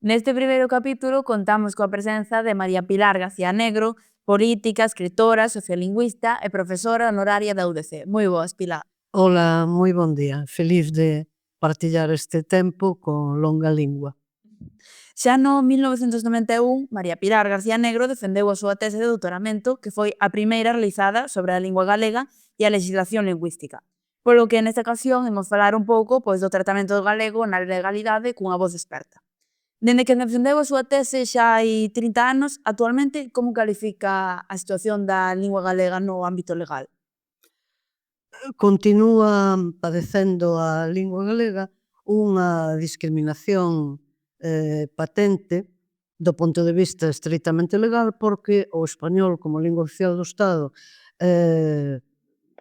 Neste primeiro capítulo contamos coa presenza de María Pilar García Negro, política, escritora, sociolingüista e profesora honoraria da UDC. Moi boas, Pilar. Ola, moi bon día. Feliz de partillar este tempo con longa lingua. Xa no 1991, María Pilar García Negro defendeu a súa tese de doutoramento, que foi a primeira realizada sobre a lingua galega e a legislación lingüística. Polo que nesta ocasión imos falar un pouco do tratamento do galego na legalidade cunha voz experta. Dende que defendeu a súa tese xa hai 30 anos, actualmente como califica a situación da lingua galega no ámbito legal? Continúa padecendo a lingua galega unha discriminación patente do punto de vista estreitamente legal, porque o español como lingua oficial do Estado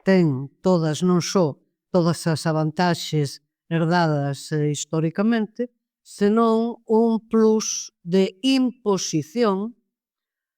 ten todas, non só todas as avantaxes herdadas históricamente, senón un plus de imposición,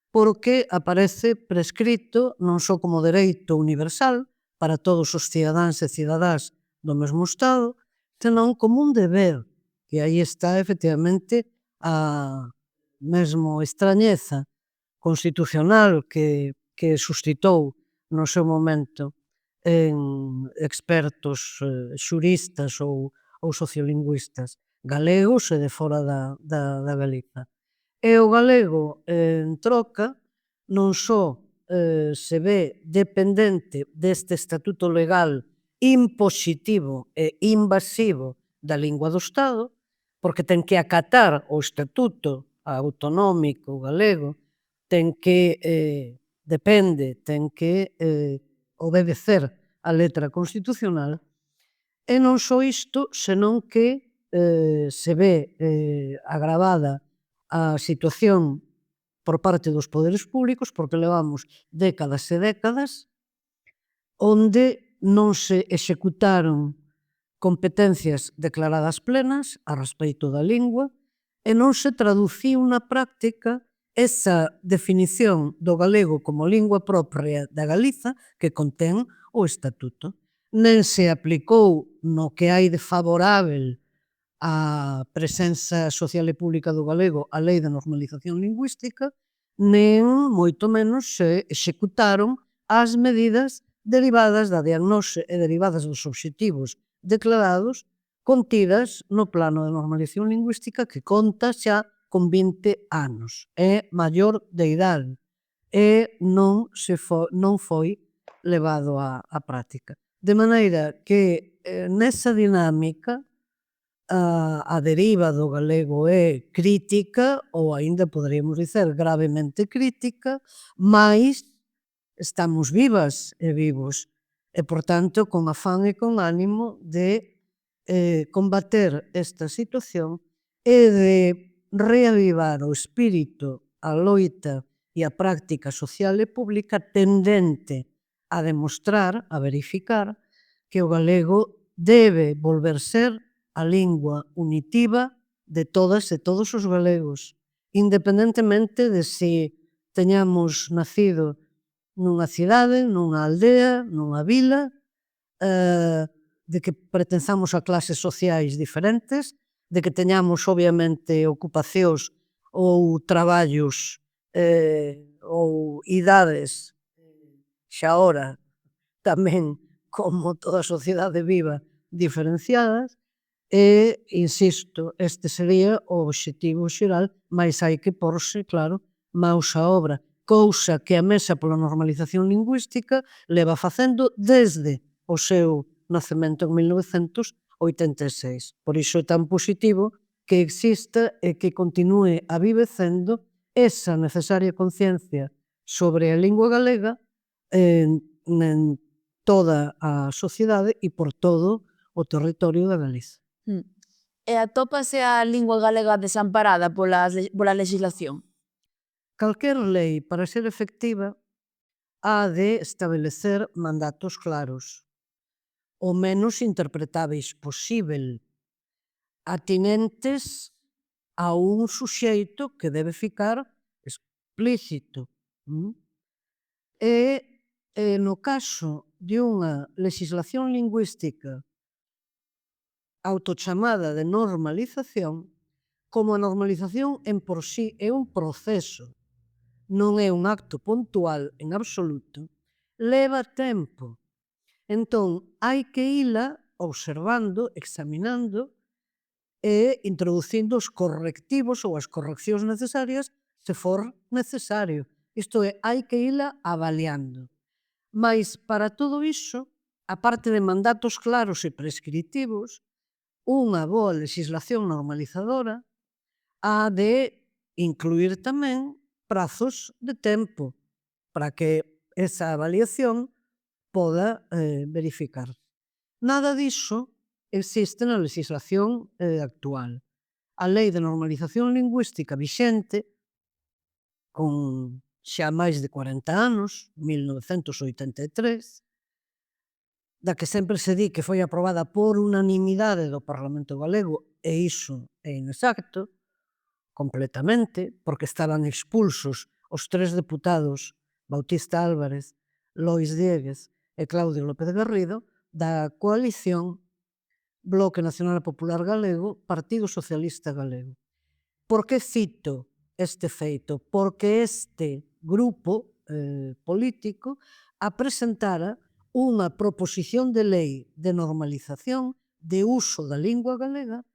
porque aparece prescrito non só como dereito universal para todos os cidadáns e cidadás do mesmo Estado, senón como un deber, que aí está efectivamente a mesmo extrañeza constitucional que suscitou no seu momento en expertos xuristas ou sociolingüistas galegos e de fora da Galiza. E o galego, en troca, non só se ve dependente deste estatuto legal impositivo e invasivo da lingua do Estado, porque ten que acatar o estatuto autonómico galego, ten que, ten que obedecer a letra constitucional, e non só isto, senón que se ve agravada a situación por parte dos poderes públicos, porque levamos décadas e décadas onde non se executaron competencias declaradas plenas a respecto da lingua e non se traduciu na práctica esa definición do galego como lingua propia da Galiza que contén o Estatuto. Nen se aplicou no que hai de favorável a presenza social e pública do galego a Lei de Normalización Lingüística, nen moito menos se executaron as medidas derivadas da diagnose e derivadas dos obxectivos declarados contidas no Plano de Normalización Lingüística, que conta xa con 20 anos. É maior de idade e non foi levado á práctica. De maneira que nesa dinámica a deriva do galego é crítica, ou aínda poderíamos dicer gravemente crítica, mais estamos vivas e vivos e, por tanto, con afán e con ánimo de combater esta situación e de reavivar o espírito, a loita e a práctica social e pública tendente a demostrar, a verificar, que o galego debe volver ser a lingua unitiva de todas e todos os galegos, independentemente de se teñamos nacido nunha cidade, nunha aldea, nunha vila, de que pertenzamos a clases sociais diferentes, de que teñamos, obviamente, ocupacións ou traballos ou idades xa ora tamén como toda a sociedade viva diferenciadas e, insisto, este sería o obxectivo xeral, mais hai que porse, claro, maus á obra, cousa que a Mesa pola Normalización Lingüística leva facendo desde o seu nacemento en 1986. Por iso é tan positivo que exista e que continúe avivecendo esa necesaria conciencia sobre a lingua galega en toda a sociedade e por todo o territorio da Galiza. E atópase a lingua galega desamparada pola legislación? Calquer lei, para ser efectiva, ha de establecer mandatos claros, o menos interpretáveis posíbel, atinentes a un suxeito que debe ficar explícito. E no caso de unha legislación lingüística autochamada de normalización, como a normalización en por sí é un proceso, non é un acto puntual en absoluto, leva tempo. Entón, hai que ila observando, examinando e introducindo os correctivos ou as correccións necesarias se for necesario. Isto é, hai que ila avaliando. Mais, para todo iso, a parte de mandatos claros e prescritivos, unha boa legislación normalizadora ha de incluir tamén prazos de tempo para que esa avaliación poda verificar. Nada diso existe na legislación actual. A Lei de Normalización Lingüística vixente, con xa máis de 40 anos, 1983, da que sempre se di que foi aprobada por unanimidade do Parlamento galego, e iso é inexacto, completamente, porque estaban expulsos os 3 deputados Bautista Álvarez, Lois Diegues e Claudio López Garrido da coalición Bloque Nacional Popular Galego, Partido Socialista Galego. Por que cito este feito? Porque este grupo político apresentara unha proposición de lei de normalización de uso da lingua galega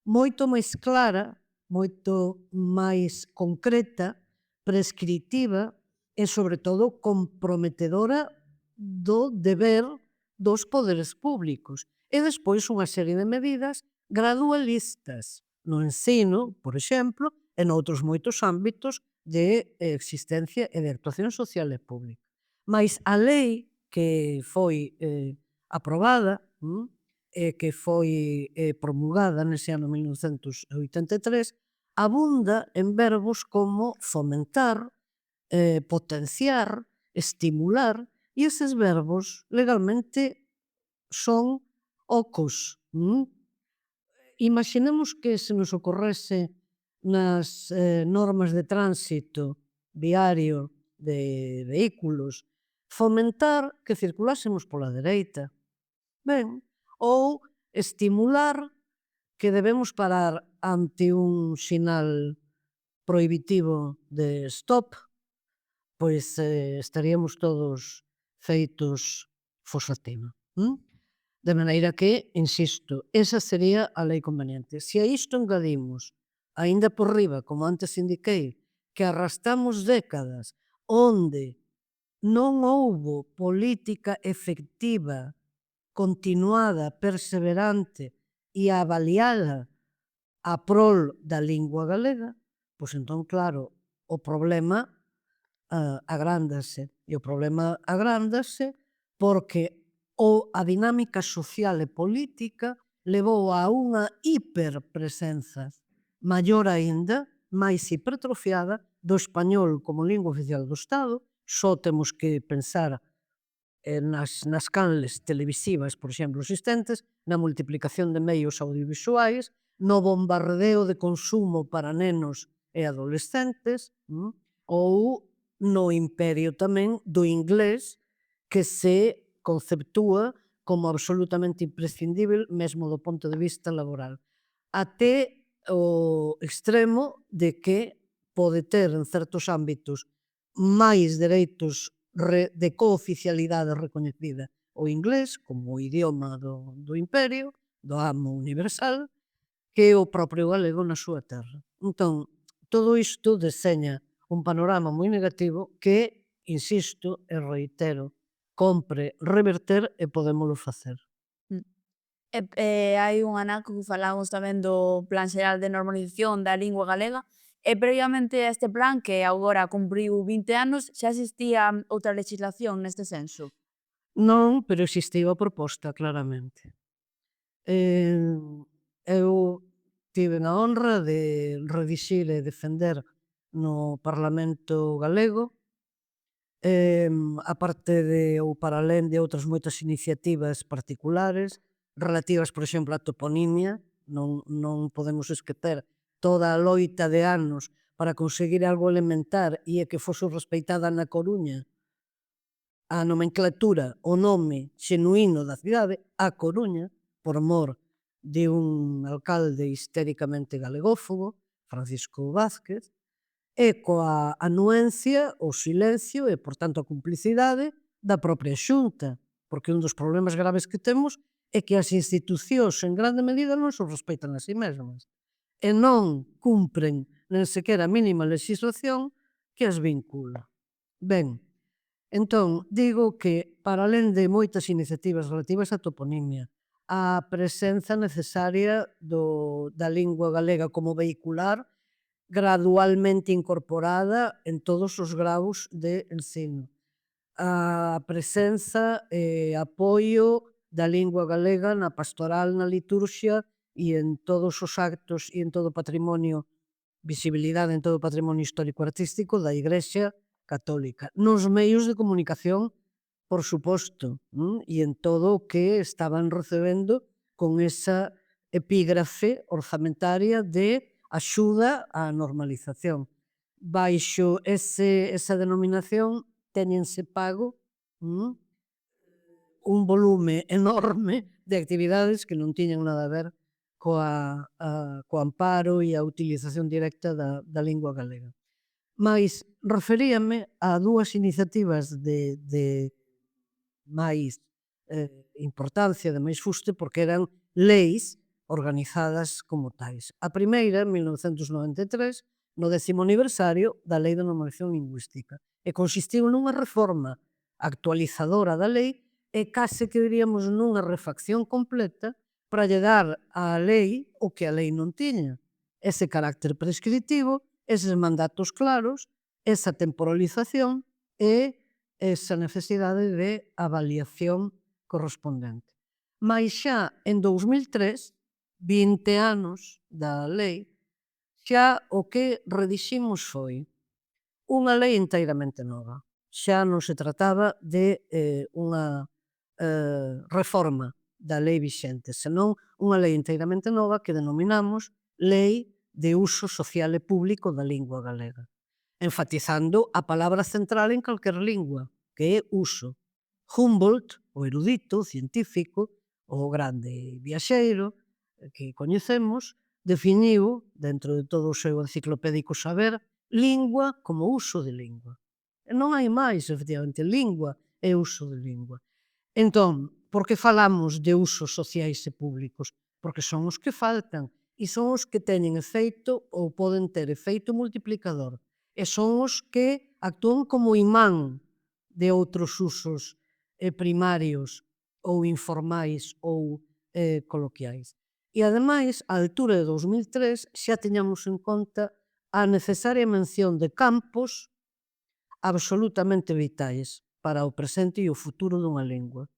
moito máis clara, moito máis concreta, prescritiva e, sobre todo, comprometedora do deber dos poderes públicos. E despois unha serie de medidas gradualistas no ensino, por exemplo, e noutros moitos ámbitos de existencia e de actuación social e pública. Mais a lei que foi aprobada e que foi promulgada nese ano 1983 abunda en verbos como fomentar, potenciar, estimular, e eses verbos legalmente son ocos. Imaginemos que se nos ocorrese nas normas de tránsito viario de vehículos fomentar que circulásemos pola dereita. Ben, ou estimular que debemos parar ante un sinal prohibitivo de stop, pois estaríamos todos feitos fosfatina. De maneira que, insisto, esa sería a lei conveniente. Se a isto engadimos, aínda por riba, como antes indiquei, que arrastamos décadas onde non houbo política efectiva, continuada, perseverante e avaliada a prol da lingua galega, pois entón, claro, o problema agrándase. E o problema agrándase porque a dinámica social e política levou a unha hiperpresenza maior aínda, máis hipertrofiada, do español como lingua oficial do Estado. Só temos que pensar nas canles televisivas, por exemplo, existentes, na multiplicación de medios audiovisuais, no bombardeo de consumo para nenos e adolescentes, ou no imperio tamén do inglés, que se conceptúa como absolutamente imprescindível mesmo do ponto de vista laboral, até o extremo de que pode ter en certos ámbitos máis dereitos de cooficialidade recoñecida o inglés como o idioma do imperio, do amo universal, que o propio galego na súa terra. Entón, todo isto deseña un panorama moi negativo que, insisto e reitero, compre reverter e podémolo facer. Hai un anaco que falamos tamén do Plan Xeral de Normalización da Lingua Galega e previamente a este plan, que agora cumpriu 20 anos, xa existía outra legislación neste senso? Non, pero existiu a proposta, claramente. Eu tive a honra de redixir e defender no Parlamento galego, a parte de ou para alén de outras moitas iniciativas particulares relativas, por exemplo, á toponimia. Non podemos esquecer toda a loita de anos para conseguir algo elementar e que fose respeitada na Coruña a nomenclatura, o nome xenuíno da cidade, A Coruña, por mor de un alcalde histericamente galegófobo, Francisco Vázquez, e coa anuencia, o silencio e, por tanto, a complicidade da propia Xunta, porque un dos problemas graves que temos é que as institucións en grande medida non se respeitan a si mesmas e non cumpren nen sequera a mínima legislación que as vincula. Ben, entón, digo que, para alén de moitas iniciativas relativas á toponimia, a presenza necesaria da lingua galega como vehicular, gradualmente incorporada en todos os graus de ensino. A presenza e apoio da lingua galega na pastoral, na liturxia e en todos os actos e en todo o patrimonio, visibilidade en todo o patrimonio histórico-artístico da Igrexa Católica. Nos medios de comunicación, por suposto, e en todo o que estaban recebendo con esa epígrafe orzamentaria de axuda á normalización. Baixo esa denominación téñense pago un volume enorme de actividades que non tiñan nada a ver co amparo e a utilización directa da lingua galega. Mais referíame a dúas iniciativas de máis importancia, de máis fuste, porque eran leis organizadas como tais. A primeira, en 1993, no 10º aniversario da Lei de Normalización Lingüística, e consistiu nunha reforma actualizadora da lei e case que diríamos nunha refacción completa para lle dar á lei o que a lei non tiña, ese carácter prescritivo, eses mandatos claros, esa temporalización e esa necesidade de avaliación correspondente. Mais xa en 2003, 20 anos da lei, xa o que rediximos foi unha lei inteiramente nova. Xa non se trataba de unha reforma da lei vixente, senón unha lei inteiramente nova que denominamos Lei de Uso Social e Público da Lingua Galega, enfatizando a palabra central en calquer lingua, que é uso. Humboldt, o erudito, o científico, o grande viaxeiro que coñecemos, definiu, dentro de todo o seu enciclopédico saber, lingua como uso de lingua. E non hai máis, efectivamente, lingua é uso de lingua. Entón, por que falamos de usos sociais e públicos? Porque son os que faltan e son os que teñen efeito ou poden ter efeito multiplicador e son os que actúan como imán de outros usos primarios ou informais ou coloquiais. E, ademais, á altura de 2003, xa teñamos en conta a necesaria mención de campos absolutamente vitais para o presente e o futuro dunha lingua.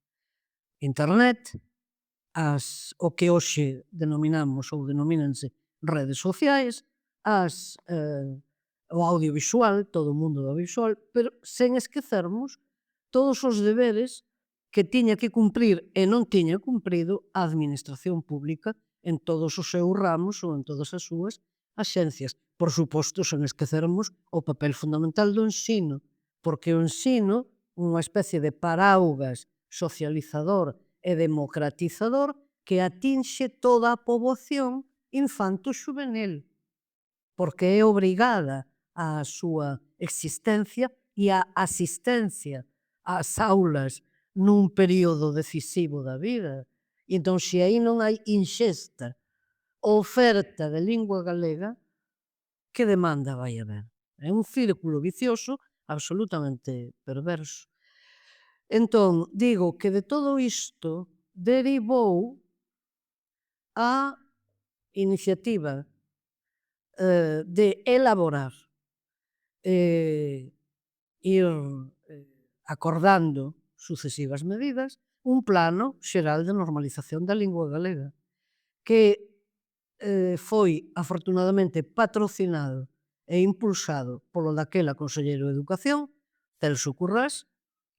Internet, o que hoxe denominamos ou denomínanse redes sociais, o audiovisual, todo o mundo do audiovisual, pero sen esquecermos todos os deberes que tiña que cumprir e non tiña cumprido a administración pública en todos os seus ramos ou en todas as súas axencias. Por suposto, sen esquecermos o papel fundamental do ensino, porque o ensino, unha especie de paraugas socializador e democratizador que atinxe toda a poboación infanto-xuvenil, porque é obrigada á súa existencia e á asistencia ás aulas nun período decisivo da vida. E entón, se aí non hai inxesta, oferta de lingua galega, que demanda vai haber? É un círculo vicioso absolutamente perverso. Entón, digo que de todo isto derivou a iniciativa de elaborar, ir acordando sucesivas medidas, un plano xeral de normalización da lingua galega, que foi afortunadamente patrocinado e impulsado polo daquela conselleiro de Educación, Celso Currás,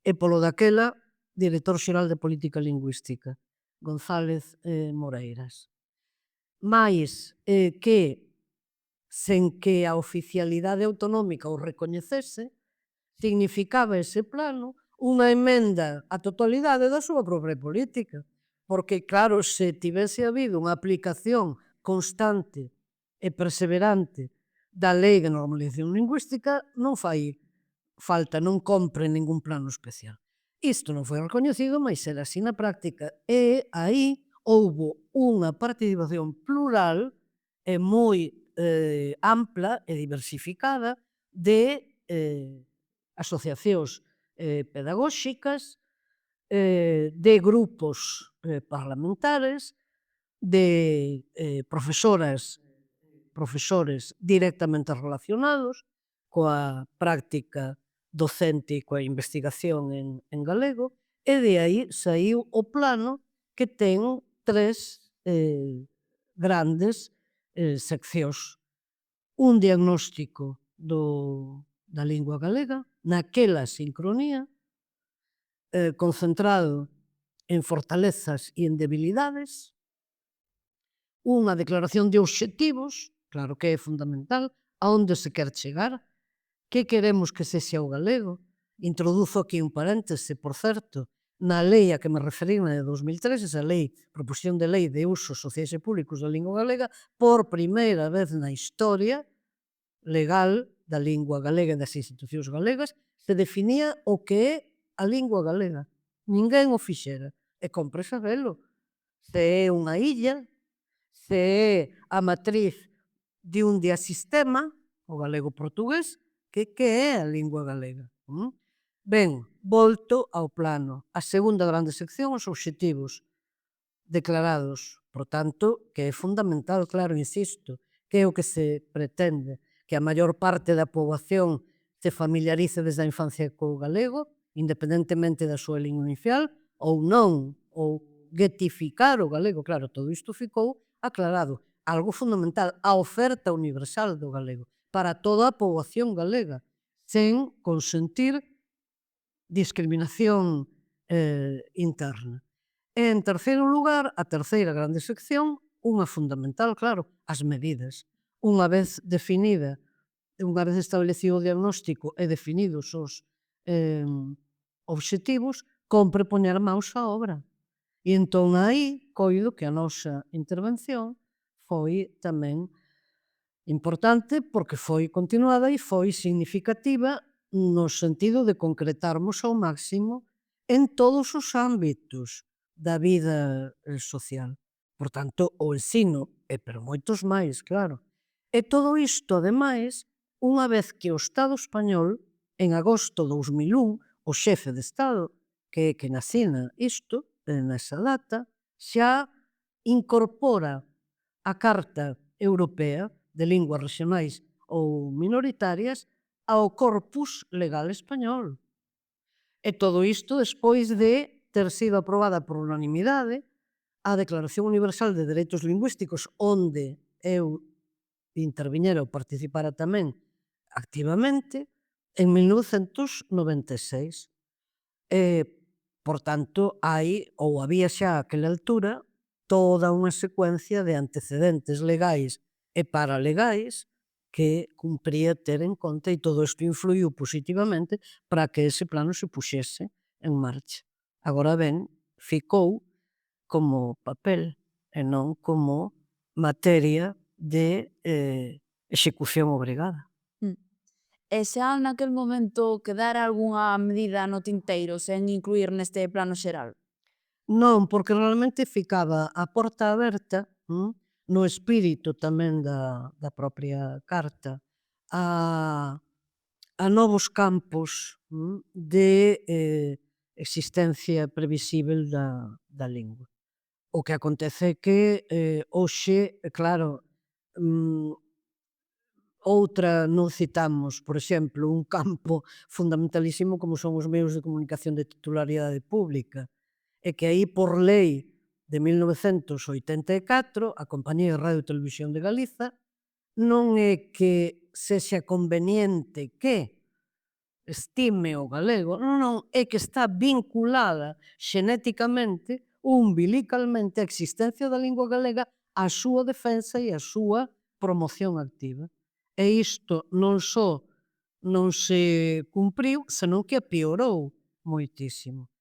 e polo daquela director xeral de Política Lingüística, González Moreiras. Mais que, sen que a oficialidade autonómica o recoñecese, significaba ese plano unha emenda á totalidade da súa propia política. Porque, claro, se tivese habido unha aplicación constante e perseverante da Lei de Normalización Lingüística non fai falta, non compre ningún plano especial. Isto non foi recoñecido, mas era así na práctica, e aí houbo unha participación plural e moi ampla e diversificada de asociacións pedagóxicas, de grupos parlamentares, de profesores directamente relacionados coa práctica docente e coa investigación en galego, e de aí saiu o plano que ten tres grandes seccións. Un diagnóstico da lingua galega, naquela sincronía, concentrado en fortalezas e en debilidades, unha declaración de obxectivos, claro que é fundamental, a onde se quer chegar, que queremos que sexa o galego. Introduzo aquí un paréntese, por certo, na lei a que me referín, na de 2003, esa lei, proposición de lei de usos sociais e públicos da lingua galega, por primeira vez na historia legal da lingua galega e das institucións galegas, se definía o que é a lingua galega. Ninguén o fixera. E compre sabelo. Se é unha illa, se é a matriz de un diasistema, o galego-portugués, que é a lingua galega. Ben, volto ao plano. A segunda grande sección, os obxectivos declarados. Por tanto, que é fundamental, claro, insisto, que é o que se pretende, que a maior parte da poboación se familiarice desde a infancia co galego, independentemente da súa lingua inicial, ou non, ou guetificar o galego. Claro, todo isto ficou aclarado. Algo fundamental, a oferta universal do galego para toda a poboación galega, sen consentir discriminación interna. E, en terceiro lugar, a terceira grande sección, unha fundamental, claro, as medidas. Unha vez definida, unha vez establecido o diagnóstico e definidos os obxectivos, compre poñer maus á obra. E entón aí coido que a nosa intervención foi tamén importante porque foi continuada e foi significativa no sentido de concretarmos ao máximo en todos os ámbitos da vida social. Por tanto, o ensino, pero moitos máis, claro. E todo isto, ademais, unha vez que o Estado español, en agosto de 2001, o xefe de Estado, que nacina isto, nesa data, xa incorpora a Carta Europea de Linguas Regionais ou Minoritarias ao corpus legal español. E todo isto despois de ter sido aprobada por unanimidade a Declaración Universal de Dereitos Lingüísticos, onde eu interviñera ou participara tamén activamente, en 1996. Por tanto, hai, ou había xa aquela altura, toda unha secuencia de antecedentes legais e paralegais que cumpría ter en conta, e todo isto influiu positivamente para que ese plano se puxese en marcha. Agora ben, ficou como papel e non como materia de execución obrigada. E xa naquel momento quedara algunha medida no tinteiro sen incluir neste plano xeral? Non, porque realmente ficaba a porta aberta, no espírito tamén da propia carta, a novos campos de existencia previsível da lingua. O que acontece é que hoxe, claro, outra non citamos, por exemplo, un campo fundamentalísimo como son os medios de comunicación de titularidade pública, e que aí por lei de 1984 a Compañía de Radio e Televisión de Galiza non é que sexa conveniente que estime o galego, non, é que está vinculada xenéticamente, umbilicalmente, a existencia da lingua galega, a súa defensa e a súa promoción activa. E isto non só non se cumpriu, senón que a piorou moitísimo.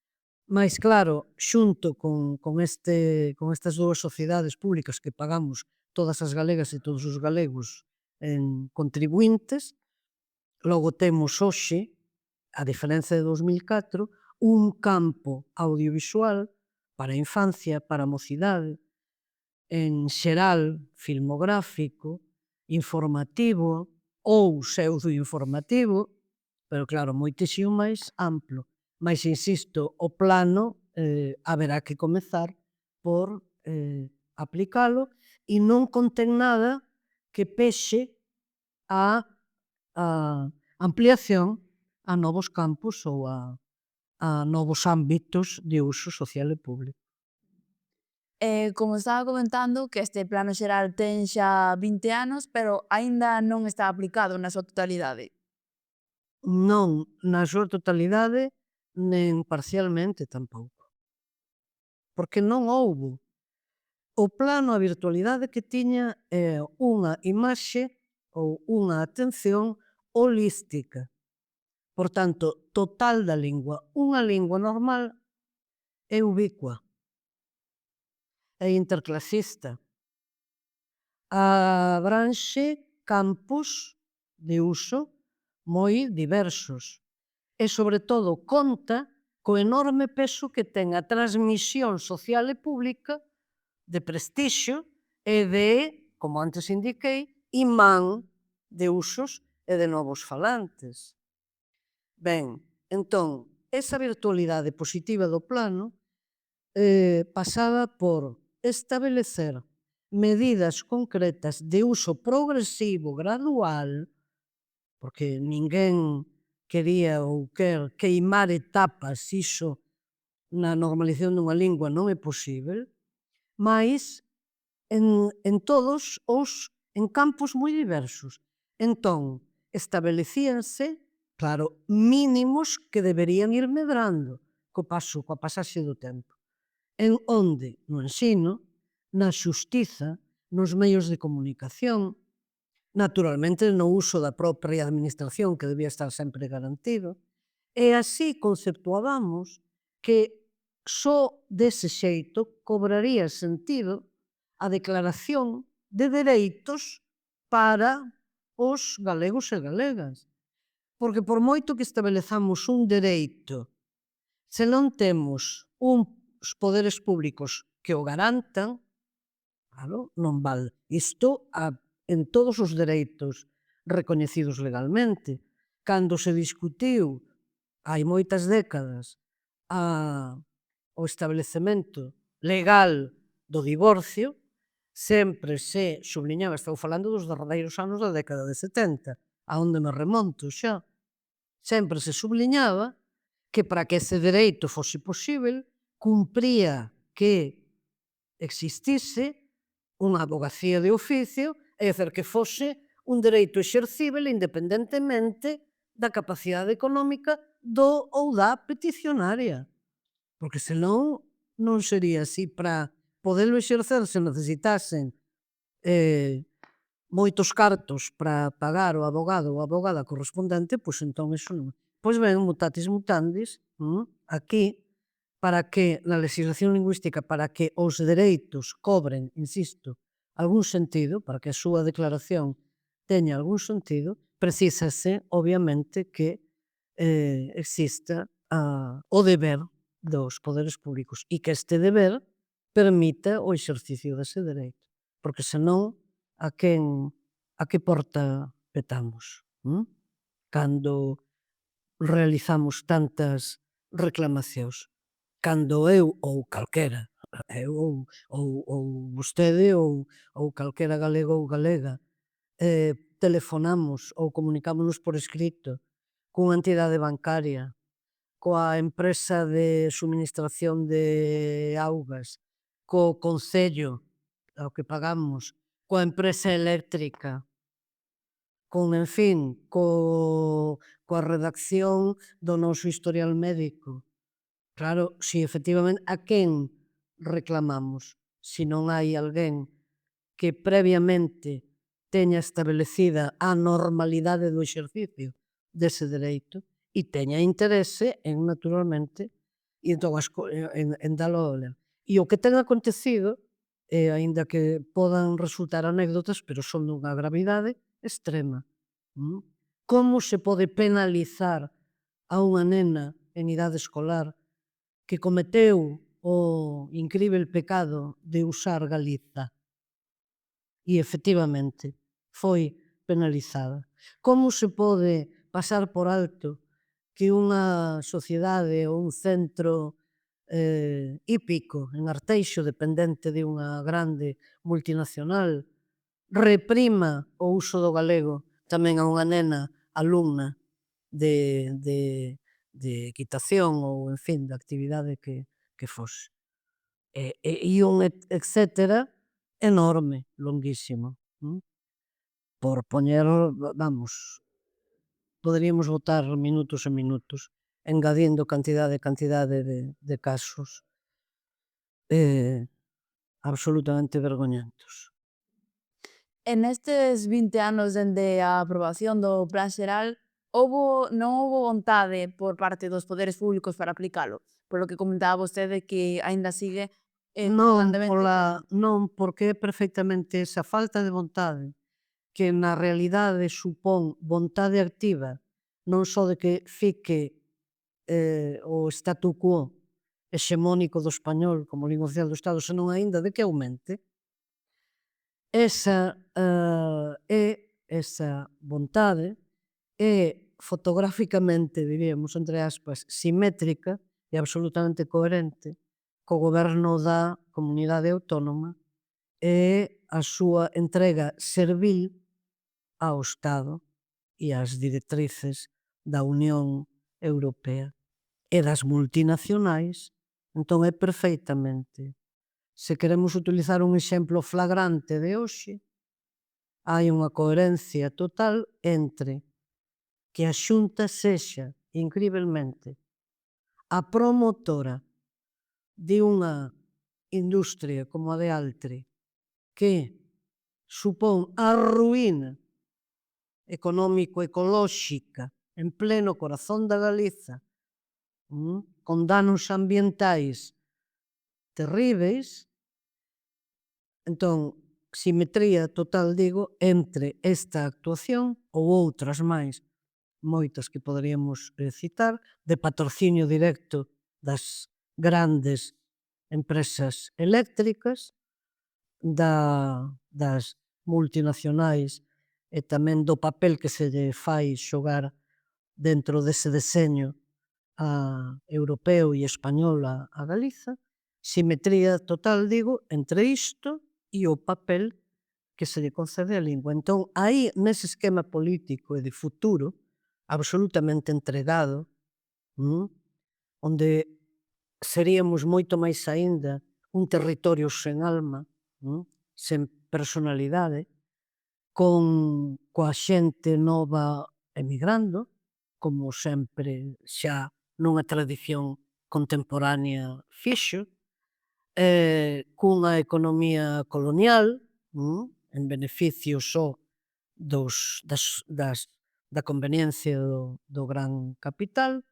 Mais claro, xunto con estas dúas sociedades públicas que pagamos todas as galegas e todos os galegos en contribuintes. Logo temos hoxe, a diferenza de 2004, un campo audiovisual para a infancia, para a mocidade, en xeral filmográfico, informativo ou pseudoinformativo, pero claro, moitísimo máis amplo. Mais insisto, o plano haberá que comezar por aplicalo e non contén nada que pexe a ampliación a novos campos ou a novos ámbitos de uso social e público. Como estaba comentando, que este plano xeral ten xa 20 anos, pero aínda non está aplicado na súa totalidade. Non na súa totalidade, nen parcialmente tampouco. Porque non houbo. O plano, a virtualidade que tiña é unha imaxe ou unha atención holística. Por tanto, total da lingua. Unha lingua normal é ubicua, é interclasista, abranxe campos de uso moi diversos e, sobre todo, conta co enorme peso que ten a transmisión social e pública de prestixio e de, como antes indiquei, imán de usos e de novos falantes. Ben, entón, esa virtualidade positiva do plano pasaba por estabelecer medidas concretas de uso progresivo, gradual, porque ninguén quería ou quer queimar etapas, iso na normalización dunha lingua non é posíbel, mais en todos en campos moi diversos. Entón, establecíanse, claro, mínimos que deberían ir medrando coa pasaxe do tempo. En onde? No ensino, na xustiza, nos medios de comunicación, naturalmente no uso da propia administración, que debía estar sempre garantido, e así conceptuábamos que só dese xeito cobraría sentido a declaración de dereitos para os galegos e galegas. Porque por moito que estabelezamos un dereito, se non temos uns poderes públicos que o garantan, claro, non val. Isto en todos os dereitos recoñecidos legalmente. Cando se discutiu hai moitas décadas o establecemento legal do divorcio, sempre se subliñaba, estou falando dos derradeiros anos da década de 70, a onde me remonto xa, sempre se subliñaba que para que ese dereito fose posíbel, cumpría que existise unha abogacía de oficio, é dicir, que fose un dereito exercível independentemente da capacidade económica do ou da peticionaria. Porque senón non sería así. Para podelo exercer se necesitasen moitos cartos para pagar o abogado ou a abogada correspondente, pois entón iso non. Pois ben, mutatis mutandis, aquí, para que na legislación lingüística, para que os dereitos cobren, insisto, algún sentido, para que a súa declaración teña algún sentido, precisase, obviamente, que exista o deber dos poderes públicos e que este deber permita o exercicio dese dereito. Porque senón, a que porta petamos? Cando realizamos tantas reclamacións. Cando eu ou calquera, eu ou vostede ou calquera galego ou galega, telefonamos ou comunicámonos por escrito cunha entidade bancaria, coa empresa de suministración de augas, co concello ao que pagamos, coa empresa eléctrica, con, en fin, coa redacción do noso historial médico. Claro, si efectivamente a quen reclamamos? Si non hai alguén que previamente teña establecida a normalidade do exercicio dese dereito e teña interese en, naturalmente, e entón en dalo a ler. E o que ten acontecido e aínda que podan resultar anécdotas, pero son dunha gravidade extrema. Como se pode penalizar a unha nena en idade escolar que cometeu o incrível pecado de usar Galiza? E efectivamente foi penalizada. Como se pode pasar por alto que unha sociedade ou un centro hípico en Arteixo, dependente de unha grande multinacional, reprima o uso do galego tamén a unha nena alumna de equitación ou, en fin, de actividade que fose? E un etcétera enorme, longuísimo. Por poñer, vamos, poderíamos botar minutos e minutos engadindo cantidade e cantidade de casos absolutamente vergoñentos. E nestes 20 anos dende a aprobación do Plan Xeral, non houbo vontade por parte dos poderes públicos para aplicalo? Polo que comentaba vostede que aínda sigue Non, constantemente non, porque é perfectamente esa falta de vontade que na realidade supón vontade activa, non só de que fique o statu quo hexemónico do español como lingua oficial do Estado, senón aínda de que aumente. Esa vontade é fotográficamente, diríamos, entre aspas, simétrica e absolutamente coherente co goberno da comunidade autónoma e a súa entrega servil ao Estado e ás directrices da Unión Europea e das multinacionais. Entón é perfeitamente, se queremos utilizar un exemplo flagrante de hoxe, hai unha coherencia total entre que a Xunta sexa, incrivelmente, a promotora de unha industria como a de Altre que supón a ruína económico-ecolóxica en pleno corazón da Galiza, con danos ambientais terríveis. Entón, simetría total, digo, entre esta actuación ou outras máis, moitas que poderíamos citar, de patrocinio directo das grandes empresas eléctricas, das multinacionais e tamén do papel que se lle fai xogar dentro dese deseño europeo e español a Galiza. Simetría total, digo, entre isto e o papel que se lle concede á lingua. Entón, aí, nese esquema político e de futuro, absolutamente entregado, onde seríamos moito máis aínda un territorio sen alma, sen personalidade, coa xente nova emigrando, como sempre xa nunha tradición contemporánea fixo, cunha economía colonial, en beneficio só da conveniencia do gran capital.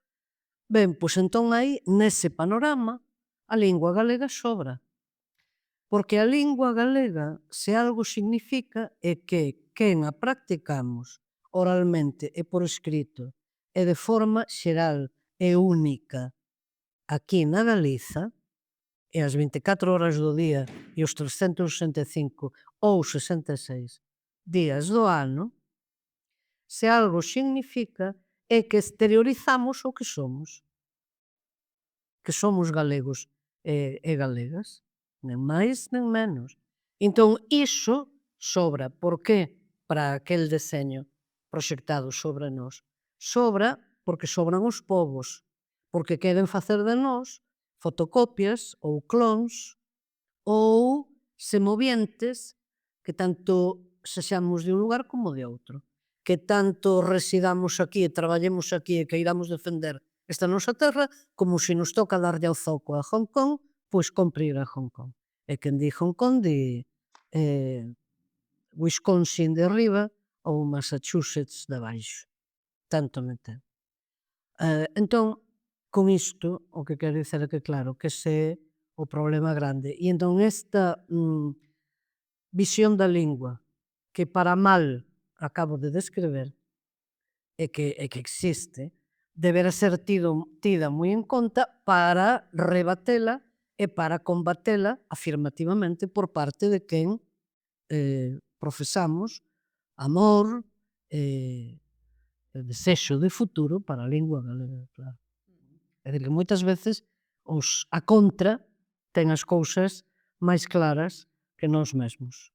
Ben, pois entón aí, nese panorama, a lingua galega sobra. Porque a lingua galega, se algo significa, é que quen a practicamos oralmente e por escrito e de forma xeral e única aquí na Galiza, e as 24 horas do día e os 365 ou 66 días do ano, se algo significa é que exteriorizamos o que somos galegos e galegas, nen máis nen menos. Entón, iso sobra. Por que? Para aquel deseño proxectado sobre nós. Sobra porque sobran os povos, porque queren facer de nós fotocopias ou clons ou semovientes que tanto sexamos de un lugar como de outro, que tanto residamos aquí e traballemos aquí e queiramos defender esta nosa terra, como se nos toca darlle ao zoco a Hong Kong, pois compre ir a Hong Kong. E quen di Hong Kong di Wisconsin de arriba ou Massachusetts de abaixo. Tanto me ten. Entón, con isto, o que quero dicer é que claro, que ese é o problema grande. E entón esta visión da lingua que para mal acabo de descrever e que existe, debera ser tida moi en conta para rebatela e para combatela afirmativamente por parte de quen profesamos amor e desexo de futuro para a lingua galega, claro. É dicir, que moitas veces a contra ten as cousas máis claras que nós mesmos.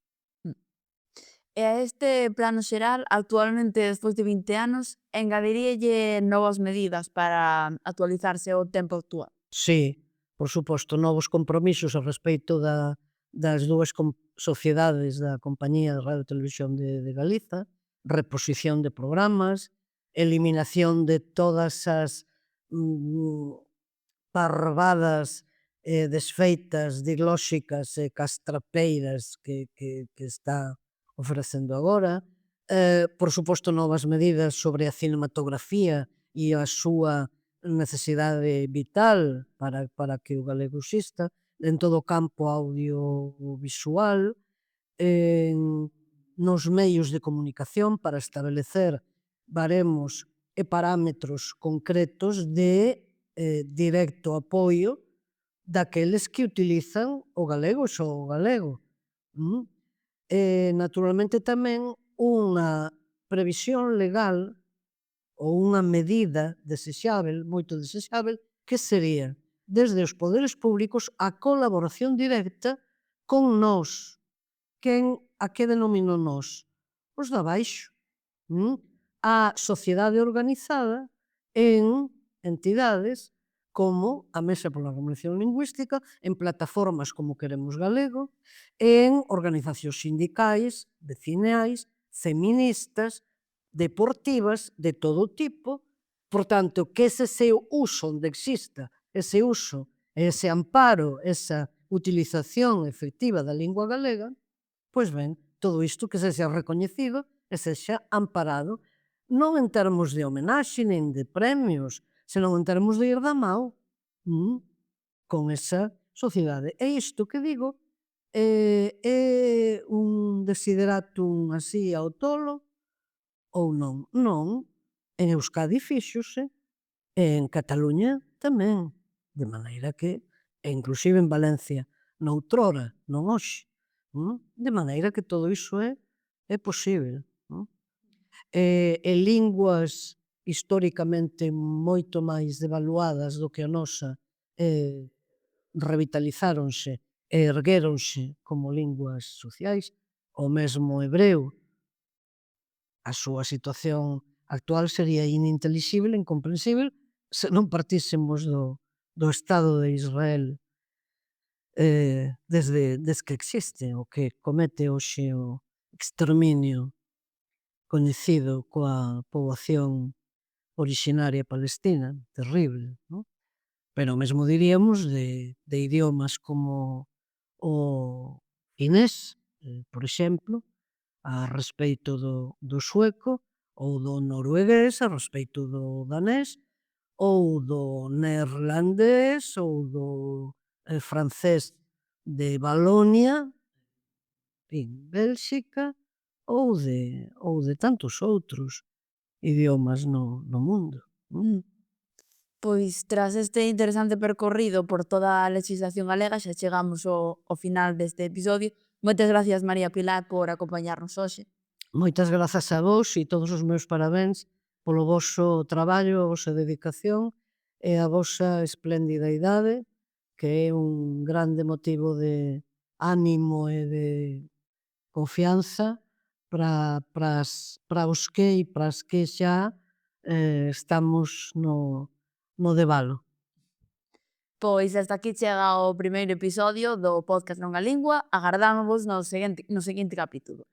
E a este plano xeral, actualmente, despois de 20 anos, engadiríalle novas medidas para actualizarse ao tempo actual. Sí, por suposto, novos compromisos a respecto das dúas sociedades da Compañía de Radio e Televisión de Galiza, reposición de programas, eliminación de todas as parvadas desfeitas, diglóxicas e castrapeiras que está ofrecendo agora. Por suposto, novas medidas sobre a cinematografía e a súa necesidade vital para que o galego exista en todo o campo audiovisual, nos medios de comunicación para establecer baremos e parámetros concretos de directo apoio daqueles que utilizan o galego e só o galego. Naturalmente tamén unha previsión legal ou unha medida desexábel, moito desexábel, que sería, desde os poderes públicos, a colaboración directa con nós. A que denomino nós? Os de abaixo. A sociedade organizada en entidades como a Mesa pola Normalización Lingüística, en plataformas como Queremos Galego, en organizacións sindicais, veciñais, feministas, deportivas, de todo tipo. Por tanto, que ese seu uso, onde exista ese uso, ese amparo, esa utilización efectiva da lingua galega, pois ben, todo isto que sexa recoñecido e sexa amparado, non en termos de homenaxe nin de premios, senón en termos de ir da mao con esa sociedade. E isto que digo é un desideratum así ao tolo ou non? Non, en Euskadi fíxose, e en Cataluña tamén, de maneira que, e inclusive en Valencia, noutrora, non hoxe, de maneira que todo iso é posible. E linguas históricamente moito máis devaluadas do que a nosa revitalizáronse e erguéronse como linguas sociais, o mesmo hebreo. A súa situación actual sería inintelixible, incomprensível, se non partísemos do Estado de Israel desde que existe, o que comete hoxe o exterminio coñecido coa poboación orixinaria palestina, terrible, non? Pero mesmo diríamos de idiomas como o finés, por exemplo, a respecto do sueco, ou do noruegués, a respecto do danés, ou do neerlandés, ou do francés de Valonia, en Bélxica, ou de tantos outros idiomas no mundo. Pois, tras este interesante percorrido por toda a legislación galega, xa chegamos ao final deste episodio. Moitas gracias, María Pilar, por acompañarnos hoxe. Moitas grazas a vos e todos os meus parabéns polo voso traballo, a vosa dedicación e a vosa espléndida idade, que é un grande motivo de ánimo e de confianza para os que e para as que xa estamos no debalo. Pois hasta aquí chega o primeiro episodio do podcast Non a Lingua. Agardámosvos no seguinte capítulo.